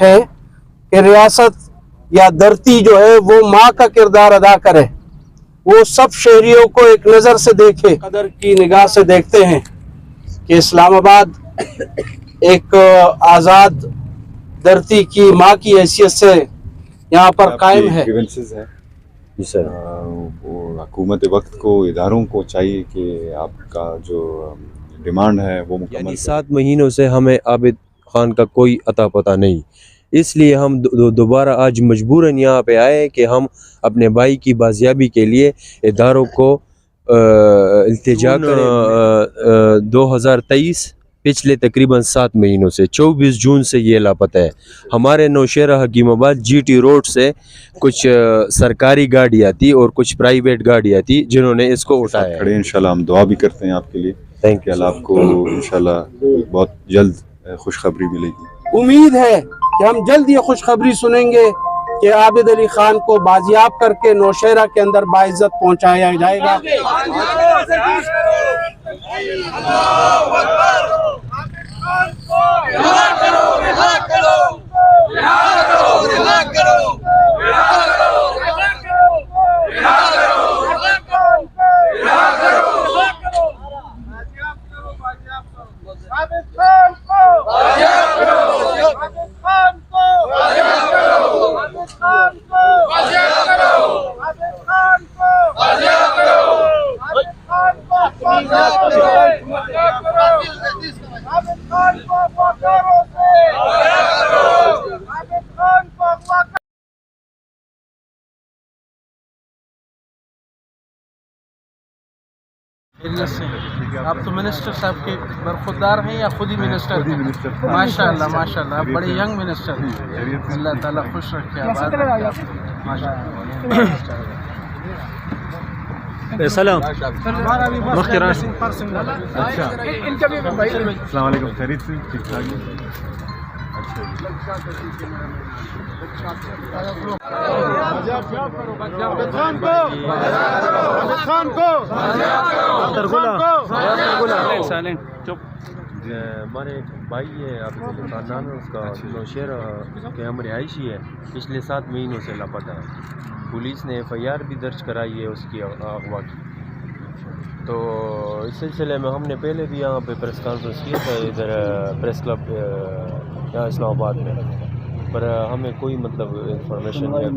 ہے کہ ریاست یا धरती जो है वो माँ का किरदार अदा करे, वो सब शहरियों को एक नज़र से देखे, कदर की निगाह से देखते हैं कि इस्लामाबाद एक आज़ाद धरती की माँ की हैसियत से यहाँ पर कायम है। जी सर, वो हुकूमत वक्त को, इदारों को चाहिए कि आपका जो डिमांड है वो मुकम्मल यानी 7 महीनों से हमें आबिद खान का कोई अता पता नहीं, इसलिए हम दोबारा आज मजबूरन यहाँ पे आए कि हम अपने भाई की बाजियाबी के लिए इदारों को इल्तिजा करें। 2023 पिछले तकरीबन 7 महीनों से 24 जून से ये लापता है। हमारे नौशेरा हकीमाबाद GT रोड से कुछ सरकारी गाड़ियाँ थी और कुछ प्राइवेट गाड़ियाँ थी जिन्होंने इसको उठाया। खड़े इंशाल्लाह हम दुआ भी करते हैं आपके लिए। Thank you. आपको इंशाल्लाह बहुत जल्द खुशखबरी मिलेगी। उम्मीद है कि हम जल्द ये खुशखबरी सुनेंगे कि आबिद अली खान को बाजियाब करके नौशेरा के अंदर बाइज्जत पहुंचाया जाएगा। آپ تو منسٹر صاحب کے برخودار ہیں یا خود ہی منسٹر ہیں؟ ماشاءاللہ ماشاءاللہ، آپ بڑے ینگ منسٹر ہیں، اللہ تعالیٰ خوش رکھے آباد رکھے۔ سلام مختار اچھا السلام علیکم، خیریت سے؟ ٹھیک ٹھاک ہمارے بھائی ہے، عابد علی خان نام ہے اس کا، نوشیرہ کے ہم رہائشی ہے، پچھلے 7 مہینوں سے لاپتہ ہے۔ پولیس نے FIR بھی درج کرائی ہے اس کی اغوا کی۔ تو اس سلسلے میں ہم نے پہلے بھی یہاں پہ پریس کانفرنس کیا تھا ادھر پریس کلب یہاں اسلام آباد میں، پر ہمیں کوئی مطلب انفارمیشن یا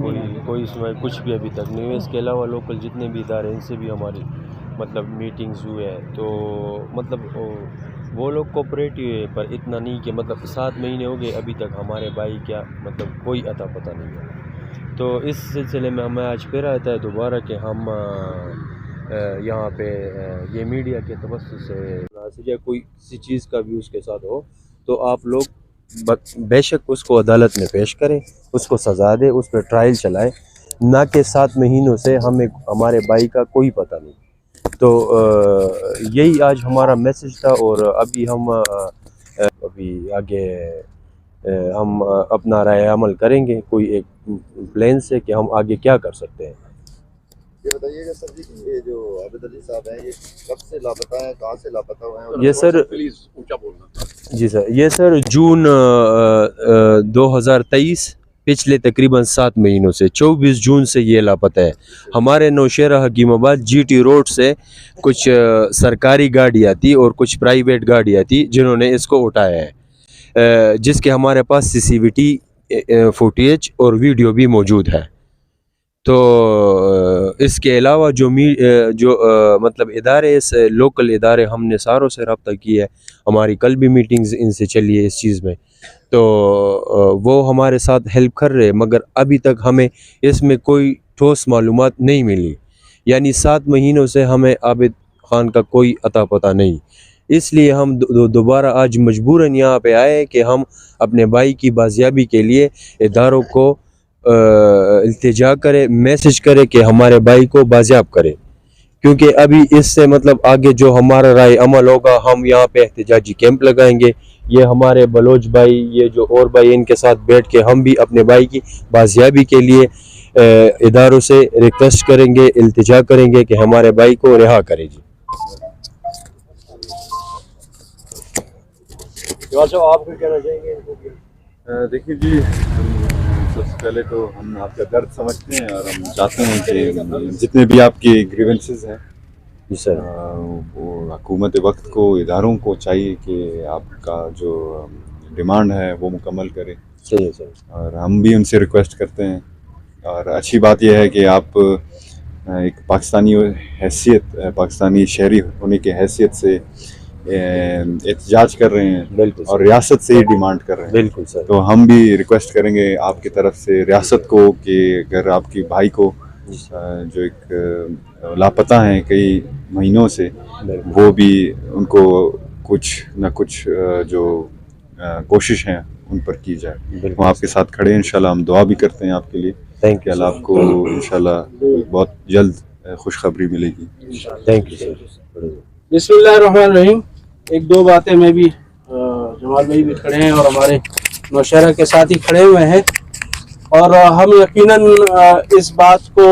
کوئی اس میں کچھ بھی ابھی تک نہیں ہوئی۔ اس کے علاوہ لوکل جتنے بھی ادارے ان سے بھی ہماری مطلب میٹنگز ہوئے ہیں، تو مطلب وہ لوگ کوپریٹو ہے، پر اتنا نہیں کہ مطلب 7 مہینے ہو گئے ابھی تک ہمارے بھائی کیا مطلب کوئی عطا پتہ نہیں ہے۔ تو اس سلسلے میں ہمیں آج پھر آتا ہے دوبارہ کہ ہم یہاں پہ یہ میڈیا کے توسط سے یا کوئی کسی چیز کا بھی اس کے ساتھ ہو تو آپ لوگ بے شک اس کو عدالت میں پیش کریں، اس کو سزا دے، اس پہ ٹرائل چلائے، نہ کہ 7 مہینوں سے ہمیں ہمارے بھائی کا کوئی پتہ نہیں۔ تو یہی آج ہمارا میسج تھا، اور ابھی ہم آگے ہم اپنا رائے عمل کریں گے کوئی ایک پلان سے کہ ہم آگے کیا کر سکتے ہیں۔ یہ بتائیے گا سر جی کہ یہ جو عابد علی صاحب ہیں یہ کب سے لاپتہ ہیں، کہاں سے لاپتہ ہوئے ہیں؟ یہ سر پلیز اونچا بولنا۔ جی سر، یہ سر جون 2023 پچھلے تقریباً 7 مہینوں سے 24 جون سے یہ لاپتہ ہے۔ ہمارے نوشیرہ حکیم آباد GT روڈ سے کچھ سرکاری گاڑیاں تھی اور کچھ پرائیویٹ گاڑیاں تھی جنہوں نے اس کو اٹھایا ہے، جس کے ہمارے پاس CCTV فوٹیج اور ویڈیو بھی موجود ہے۔ تو اس کے علاوہ جو مطلب ادارے، اس لوکل ادارے ہم نے ساروں سے رابطہ کی ہے، ہماری کل بھی میٹنگز ان سے چلی ہے اس چیز میں، تو وہ ہمارے ساتھ ہیلپ کر رہے، مگر ابھی تک ہمیں اس میں کوئی ٹھوس معلومات نہیں ملی۔ یعنی 7 مہینوں سے ہمیں عابد خان کا کوئی عطا پتہ نہیں، اس لیے ہم دوبارہ آج مجبوراً یہاں پہ آئے کہ ہم اپنے بھائی کی بازیابی کے لیے اداروں کو التجا کرے، میسج کرے کہ ہمارے بھائی کو بازیاب کرے، کیونکہ ابھی اس سے مطلب آگے جو ہمارا رائے عمل ہوگا، ہم یہاں پہ احتجاجی کیمپ لگائیں گے، یہ ہمارے بلوچ بھائی، یہ جو اور بھائی، ان کے ساتھ بیٹھ کے ہم بھی اپنے بھائی کی بازیابی کے لیے اداروں سے ریکویسٹ کریں گے، التجا کریں گے کہ ہمارے بھائی کو رہا کرے۔ جی آپ کو کہنا چاہیں گے؟ देखिए जी, सबसे पहले तो हम आपका दर्द समझते हैं और हम चाहते हैं कि जितने भी आपके ग्रीवेंसेस हैं जी सर। वो हुकूमत वक्त को, इदारों को चाहिए कि आपका जो डिमांड है वो मुकम्मल करें, सही है सर। और हम भी उनसे रिक्वेस्ट करते हैं। और अच्छी बात यह है कि आप एक पाकिस्तानी हैसियत, पाकिस्तानी शहरी होने की हैसियत से एहतजाज कर रहे हैं बिल्कुल और रियासत से ही डिमांड कर रहे हैं। बिल्कुल सर। तो हम भी रिक्वेस्ट करेंगे आपकी तरफ से रियासत को कि अगर आपके भाई को जो एक लापता हैं कई महीनों से, वो भी उनको कुछ न कुछ जो कोशिश हैं उन पर की जाए। हम आपके साथ खड़े हैं, इंशाल्लाह हम दुआ भी करते हैं आपके लिए थैंक कि यू अल्लाह आपको इंशाल्लाह बहुत जल्द खुशखबरी मिलेगी। Thank you sir. बिस्मिल्लाहिर्रहमानिर्रहीम। एक दो बातें मैं भी, जमाल भाई भी खड़े हैं और हमारे नौशहरा के साथ ही खड़े हुए हैं, और हम यकीनन इस बात को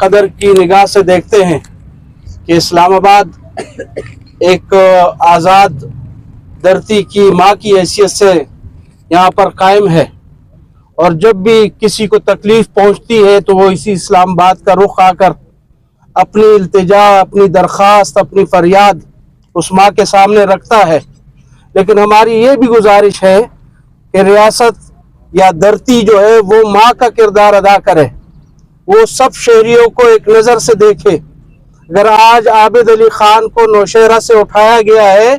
कदर की निगाह से देखते हैं कि इस्लामाबाद एक आज़ाद धरती की माँ की हैसियत से यहाँ पर कायम है, और जब भी किसी को तकलीफ़ पहुँचती है तो वो इसी इस्लामाबाद का रुख आकर अपनी इल्तिजा, अपनी दरख्वास्त, अपनी फरियाद उस माँ के सामने रखता है। लेकिन हमारी ये भी गुजारिश है कि रियासत या धरती जो है वो माँ का किरदार अदा करे, वो सब शहरियों को एक नज़र से देखे। अगर आज आबिद अली ख़ान को नौशहरा से उठाया गया है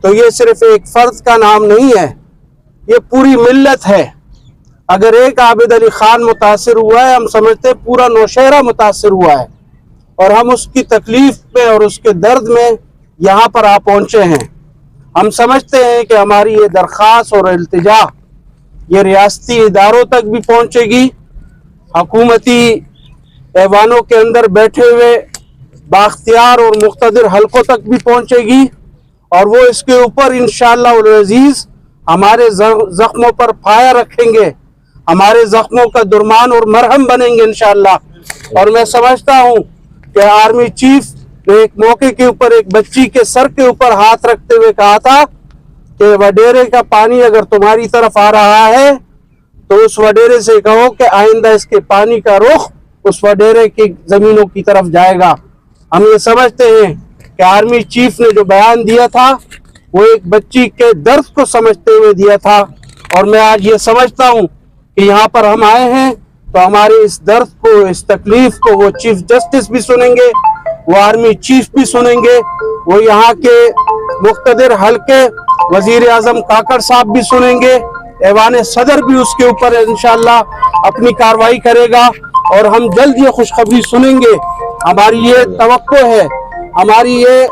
तो ये सिर्फ एक फ़र्द का नाम नहीं है, ये पूरी मिल्लत है। अगर एक आबिद अली ख़ान मुतासिर हुआ है, हम समझते हैं पूरा नौशहरा मुतासिर हुआ है, और हम उसकी तकलीफ़ में और उसके दर्द में यहाँ पर आ पहुँचे हैं। हम समझते हैं कि हमारी ये दरख्वास्त और इल्तिजा ये रियासती इदारों तक भी पहुँचेगी, हुकूमती ऐवानों के अंदर बैठे हुए बाख्तियार और मुक़्तदिर हलकों तक भी पहुँचेगी, और वो इसके ऊपर इंशाअल्लाह उल अज़ीज़ हमारे ज़ख्मों पर फाया रखेंगे, हमारे ज़ख्मों का दुरमान और मरहम बनेंगे इंशाअल्लाह। और मैं समझता हूँ कि आर्मी चीफ ने एक मौके के ऊपर एक बच्ची के सर के ऊपर हाथ रखते हुए कहा था कि वडेरे का पानी अगर तुम्हारी तरफ आ रहा है तो उस वडेरे से कहो कि आइंदा इसके पानी का रुख उस वडेरे की ज़मीनों की तरफ जाएगा। हम ये समझते हैं कि आर्मी चीफ ने जो बयान दिया था वो एक बच्ची के दर्द को समझते हुए दिया था, और मैं आज ये समझता हूँ कि यहाँ पर हम आए हैं तो हमारे इस दर्द को, इस तकलीफ को वो चीफ जस्टिस भी सुनेंगे, वो आर्मी चीफ भी सुनेंगे, वो यहाँ के मुक़्तदिर हल्के वज़ीर आज़म काकड़ साहब भी सुनेंगे, ऐवान सदर भी उसके ऊपर इंशाअल्लाह अपनी कार्रवाई करेगा, और हम जल्द ये खुशखबरी सुनेंगे। हमारी ये तवक्को है, हमारी ये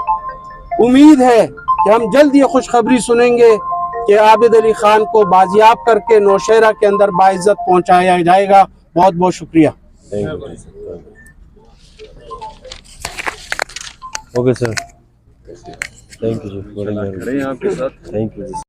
उम्मीद है कि हम जल्द ये खुशखबरी सुनेंगे कि आबिद अली ख़ान को बाजियाब करके नौशहरा के अंदर बाइज़्ज़त पहुँचाया जाएगा। बहुत बहुत शुक्रिया। ओके सर, थैंक यू जी। खड़े हैं आपके साथ। Thank you.